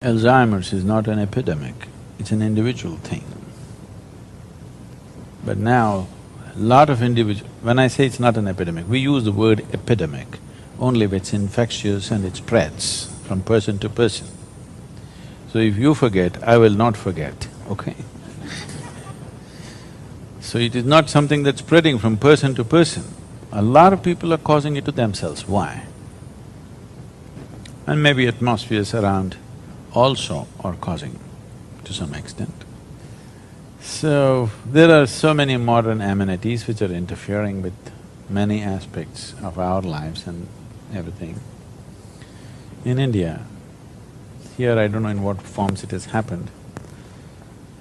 Alzheimer's is not an epidemic, it's an individual thing. But now, a lot of when I say it's not an epidemic, we use the word epidemic only if it's infectious and it spreads from person to person. So if you forget, I will not forget, okay? So it is not something that's spreading from person to person. A lot of people are causing it to themselves. Why? And maybe atmospheres around also are causing to some extent. So, there are so many modern amenities which are interfering with many aspects of our lives and everything. In India, here I don't know in what forms it has happened.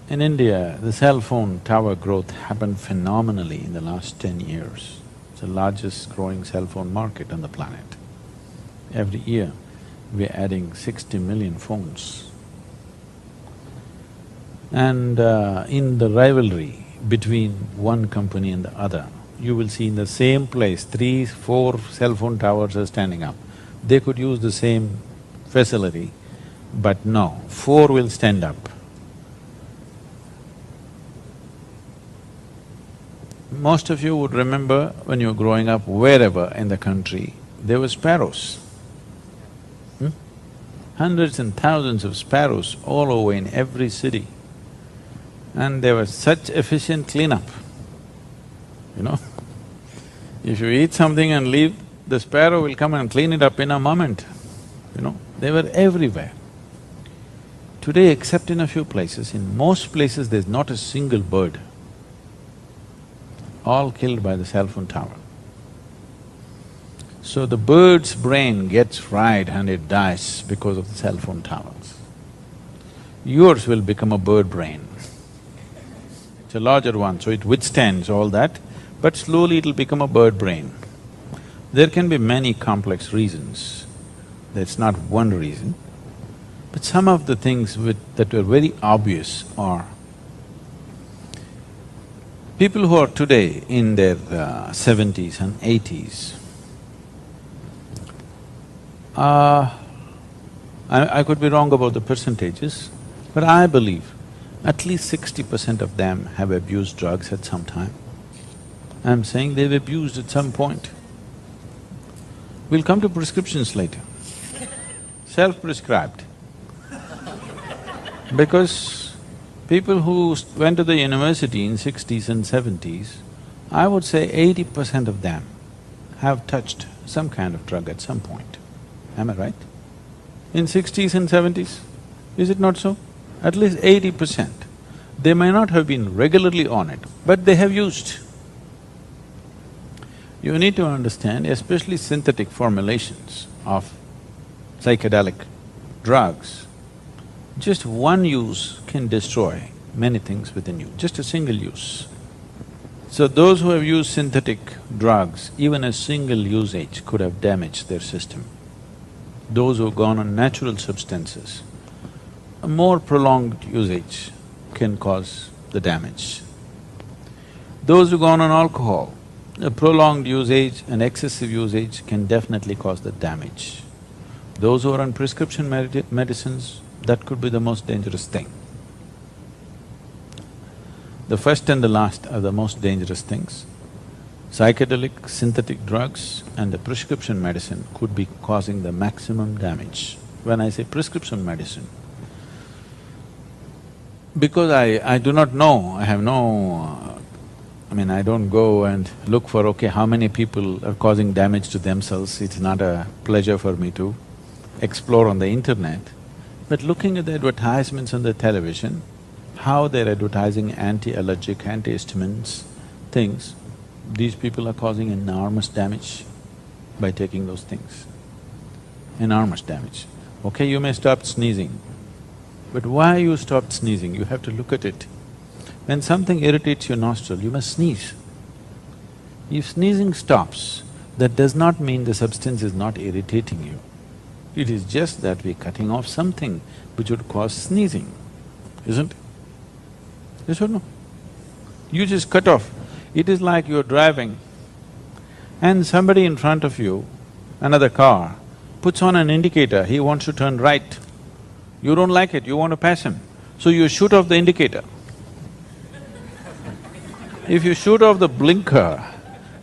In India, the cell phone tower growth happened phenomenally in the last 10 years. It's the largest growing cell phone market on the planet. Every year, we're adding 60 million phones. And in the rivalry between one company and the other, you will see in the same place, 3, 4 cell phone towers are standing up. They could use the same facility, but no, 4 will stand up. Most of you would remember when you were growing up, wherever in the country, there were sparrows. Hundreds and thousands of sparrows all over in every city. And there was such efficient cleanup, you know. If you eat something and leave, the sparrow will come and clean it up in a moment, you know. They were everywhere. Today, except in a few places, in most places there's not a single bird, all killed by the cell phone tower. So the bird's brain gets fried and it dies because of the cell phone towers. Yours will become a bird brain. It's a larger one, so it withstands all that, but slowly it'll become a bird brain. There can be many complex reasons, that's not one reason, but some of the things that were very obvious are people who are today in their 70s and 80s, I could be wrong about the percentages, but I believe at least 60% of them have abused drugs at some time. I'm saying they've abused at some point. We'll come to prescriptions later. Self-prescribed. Because people who went to the university in 60s and 70s, I would say 80% of them have touched some kind of drug at some point. Am I right? In 60s and 70s, is it not so? At least 80%. They may not have been regularly on it, but they have used. You need to understand, especially synthetic formulations of psychedelic drugs, just one use can destroy many things within you, just a single use. So those who have used synthetic drugs, even a single usage could have damaged their system. Those who have gone on natural substances, a more prolonged usage can cause the damage. Those who've gone on alcohol, a prolonged usage and excessive usage can definitely cause the damage. Those who are on prescription medicines, that could be the most dangerous thing. The first and the last are the most dangerous things. Psychedelic, synthetic drugs and the prescription medicine could be causing the maximum damage. When I say prescription medicine, because I do not know, I have no… I don't go and look for, okay, how many people are causing damage to themselves, it's not a pleasure for me to explore on the internet. But looking at the advertisements on the television, how they're advertising anti-allergic, antihistamines, things, these people are causing enormous damage by taking those things. Enormous damage. Okay, you may stop sneezing, but why you stopped sneezing, you have to look at it. When something irritates your nostril, you must sneeze. If sneezing stops, that does not mean the substance is not irritating you. It is just that we're cutting off something which would cause sneezing, isn't it? Yes or no? You just cut off. It is like you're driving and somebody in front of you, another car, puts on an indicator, he wants to turn right. You don't like it, you want to pass him. So you shoot off the indicator. If you shoot off the blinker,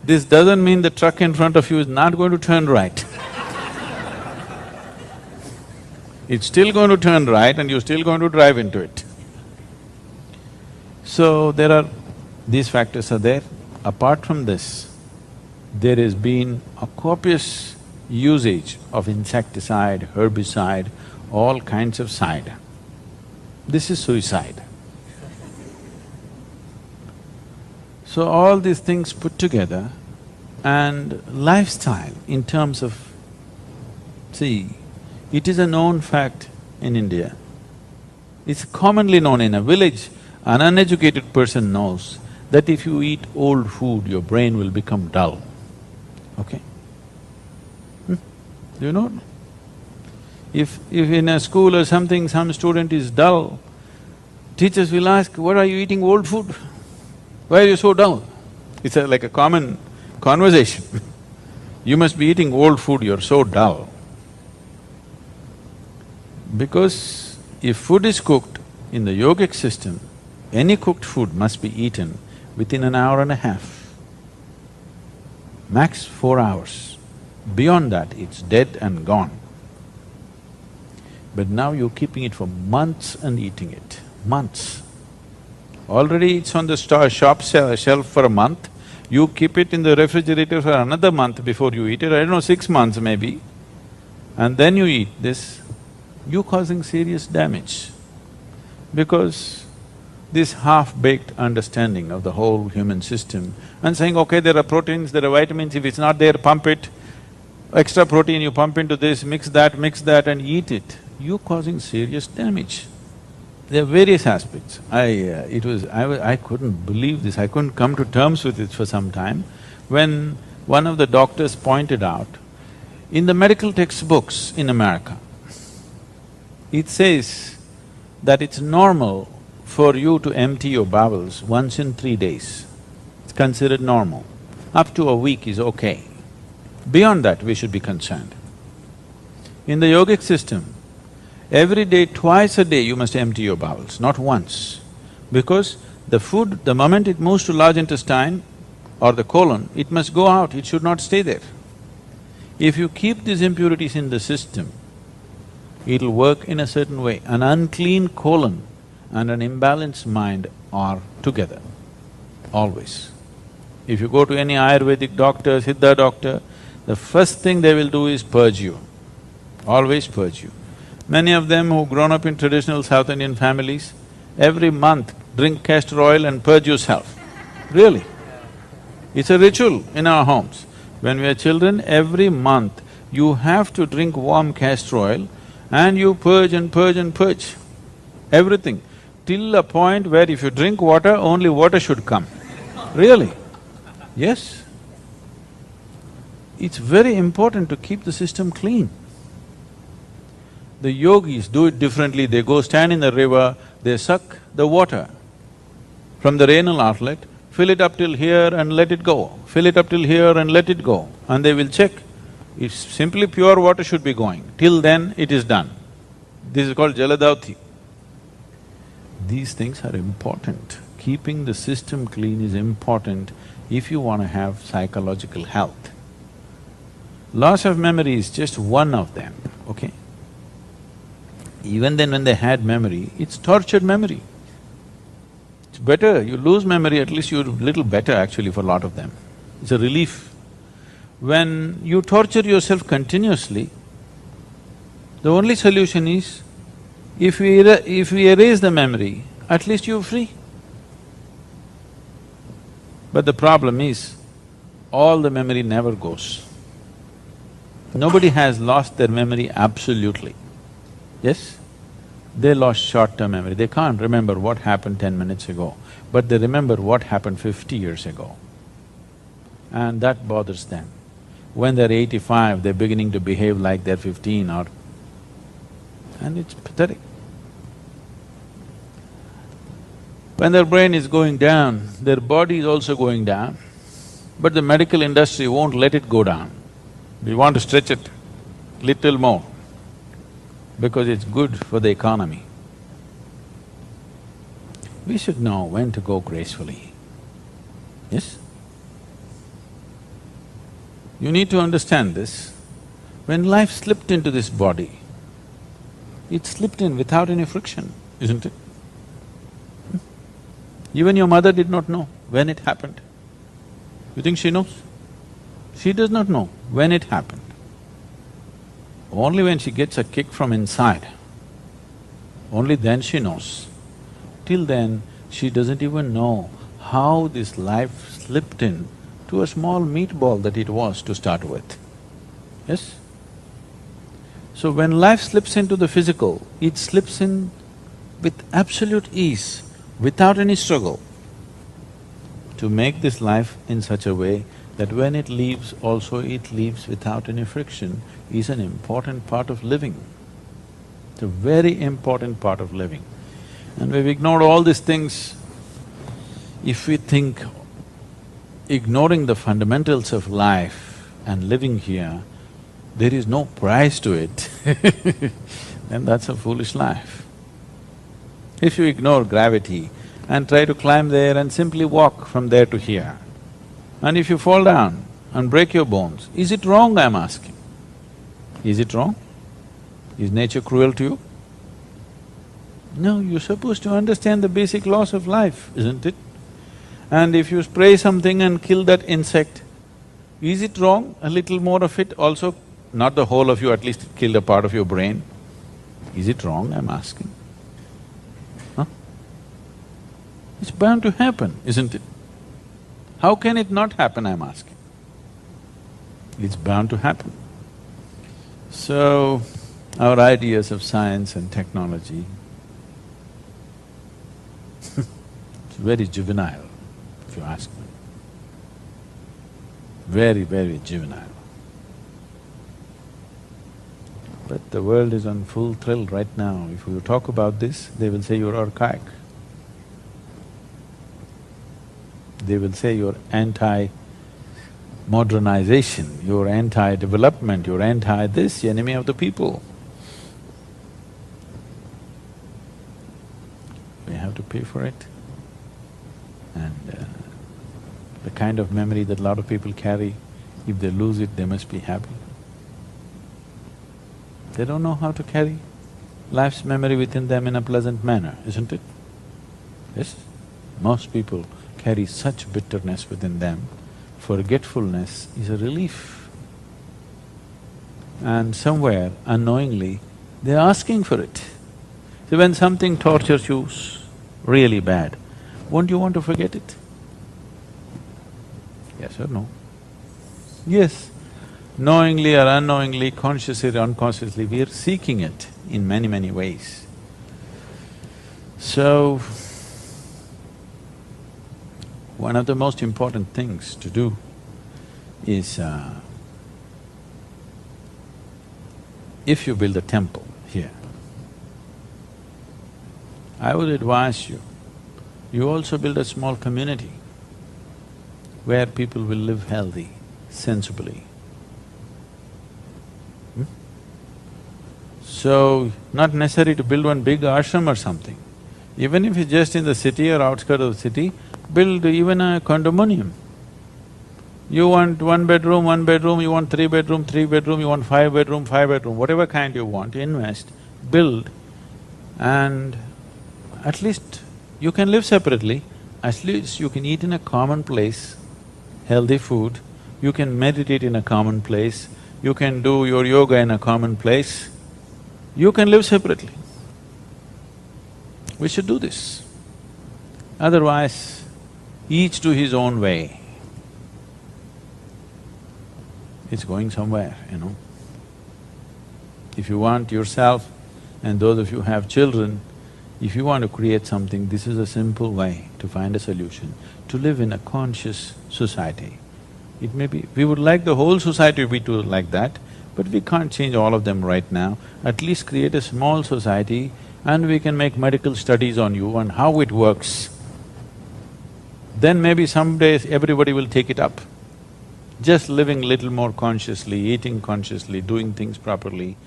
this doesn't mean the truck in front of you is not going to turn right. It's still going to turn right and you're still going to drive into it. So these factors are there. Apart from this, there has been a copious usage of insecticide, herbicide, all kinds of side. This is suicide. So all these things put together and lifestyle in terms of… See, it is a known fact in India. It's commonly known in a village, an uneducated person knows that if you eat old food, your brain will become dull, okay? Do you know? If in a school or something, some student is dull, teachers will ask, what are you eating old food? Why are you so dull? It's like a common conversation. You must be eating old food, you're so dull. Because if food is cooked in the yogic system, any cooked food must be eaten within an hour and a half, max 4 hours. Beyond that, it's dead and gone. But now you're keeping it for months and eating it, months. Already it's on the shop shelf for a month, you keep it in the refrigerator for another month before you eat it, I don't know, 6 months maybe, and then you eat this, you're causing serious damage. Because this half-baked understanding of the whole human system and saying, okay, there are proteins, there are vitamins, if it's not there, pump it, extra protein you pump into this, mix that and eat it, you're causing serious damage. There are various aspects. I couldn't believe this, I couldn't come to terms with it for some time. When one of the doctors pointed out, in the medical textbooks in America, it says that it's normal for you to empty your bowels once in 3 days. It's considered normal. Up to a week is okay. Beyond that, we should be concerned. In the yogic system, every day, twice a day you must empty your bowels, not once. Because the food, the moment it moves to large intestine or the colon, it must go out, it should not stay there. If you keep these impurities in the system, it'll work in a certain way. An unclean colon and an imbalanced mind are together, always. If you go to any Ayurvedic doctor, Siddha doctor, the first thing they will do is purge you, always purge you. Many of them who've grown up in traditional South Indian families, every month drink castor oil and purge yourself. Really. It's a ritual in our homes. When we are children, every month you have to drink warm castor oil and you purge and purge and purge everything, till a point where if you drink water, only water should come. Really? Yes. It's very important to keep the system clean. The yogis do it differently, they go stand in the river, they suck the water from the renal outlet, fill it up till here and let it go, fill it up till here and let it go, and they will check. If simply pure water should be going, till then it is done. This is called jaladauti. These things are important. Keeping the system clean is important if you want to have psychological health. Loss of memory is just one of them, okay? Even then when they had memory, it's tortured memory. It's better, you lose memory, at least you're little better actually for a lot of them. It's a relief. When you torture yourself continuously, the only solution is, if we erase the memory, at least you're free. But the problem is, all the memory never goes. Nobody has lost their memory absolutely. Yes? They lost short-term memory, they can't remember what happened 10 minutes ago, but they remember what happened 50 years ago. And that bothers them. When they're 85, they're beginning to behave like they're 15 or… and it's pathetic. When their brain is going down, their body is also going down, but the medical industry won't let it go down. We want to stretch it little more. because it's good for the economy. We should know when to go gracefully, yes? You need to understand this. When life slipped into this body, it slipped in without any friction, isn't it? Even your mother did not know when it happened. You think she knows? She does not know when it happened. Only when she gets a kick from inside, only then she knows. Till then, she doesn't even know how this life slipped in to a small meatball that it was to start with, yes? So when life slips into the physical, it slips in with absolute ease, without any struggle. To make this life in such a way that when it leaves also it leaves without any friction is an important part of living. It's a very important part of living. And we've ignored all these things. If we think ignoring the fundamentals of life and living here, there is no price to it then that's a foolish life. If you ignore gravity and try to climb there and simply walk from there to here, and if you fall down and break your bones, is it wrong, I'm asking? Is it wrong? Is nature cruel to you? No, you're supposed to understand the basic laws of life, isn't it? And if you spray something and kill that insect, is it wrong? A little more of it also, not the whole of you, at least kill a part of your brain. Is it wrong, I'm asking? Huh? It's bound to happen, isn't it? How can it not happen, I'm asking? It's bound to happen. So, our ideas of science and technology it's very juvenile, if you ask me. Very, very juvenile. But the world is on full thrill right now. If you talk about this, they will say you're archaic. They will say you're anti-modernization, you're anti-development, you're anti-this, enemy of the people. We have to pay for it. And the kind of memory that a lot of people carry, if they lose it, they must be happy. They don't know how to carry life's memory within them in a pleasant manner, isn't it? Yes? Most people carry such bitterness within them, forgetfulness is a relief. And somewhere, unknowingly, they're asking for it. So when something tortures you really bad, won't you want to forget it? Yes or no? Yes. Knowingly or unknowingly, consciously or unconsciously, we are seeking it in many, many ways. So, one of the most important things to do is, if you build a temple here, I would advise you also build a small community where people will live healthy, sensibly. So, not necessary to build one big ashram or something. Even if it's just in the city or outskirts of the city, build even a condominium. You want one bedroom, you want three bedroom, you want five bedroom, whatever kind you want, invest, build, and at least you can live separately, at least you can eat in a common place, healthy food, you can meditate in a common place, you can do your yoga in a common place, you can live separately. We should do this. Otherwise, each to his own way. It's going somewhere, you know. If you want yourself and those of you who have children, if you want to create something, this is a simple way to find a solution, to live in a conscious society. It may be… we would like the whole society to be like that, but we can't change all of them right now. At least create a small society and we can make medical studies on you and how it works. Then maybe someday everybody will take it up. Just living little more consciously, eating consciously, doing things properly,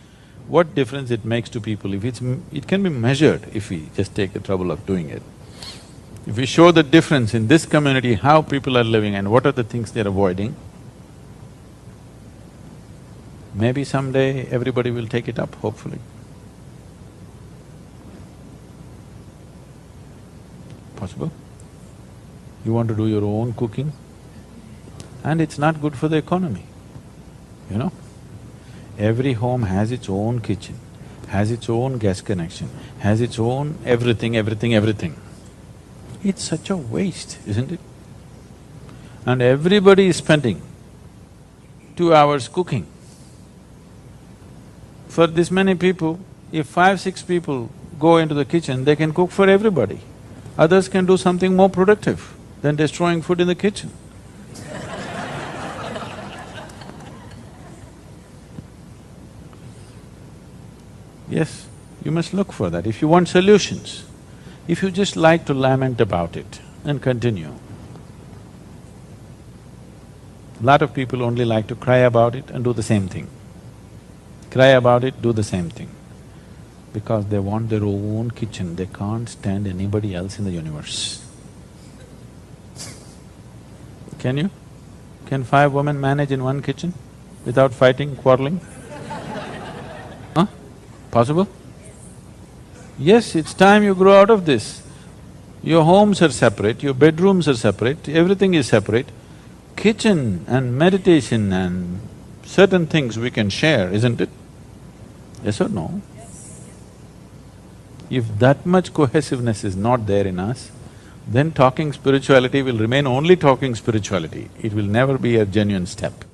what difference it makes to people if it can be measured if we just take the trouble of doing it. If we show the difference in this community, how people are living and what are the things they're avoiding, maybe someday everybody will take it up, hopefully. Possible? You want to do your own cooking? And it's not good for the economy, you know? Every home has its own kitchen, has its own gas connection, has its own everything, everything, everything. It's such a waste, isn't it? And everybody is spending 2 hours cooking. For this many people, if 5, 6 people go into the kitchen, they can cook for everybody. Others can do something more productive than destroying food in the kitchen. Yes, you must look for that. If you want solutions, if you just like to lament about it and continue. Lot of people only like to cry about it and do the same thing. Cry about it, do the same thing. Because they want their own kitchen, they can't stand anybody else in the universe. Can you? Can 5 women manage in one kitchen without fighting, quarreling? Huh? Possible? Yes, it's time you grow out of this. Your homes are separate, your bedrooms are separate, everything is separate. Kitchen and meditation and certain things we can share, isn't it? Yes or no? If that much cohesiveness is not there in us, then talking spirituality will remain only talking spirituality. It will never be a genuine step.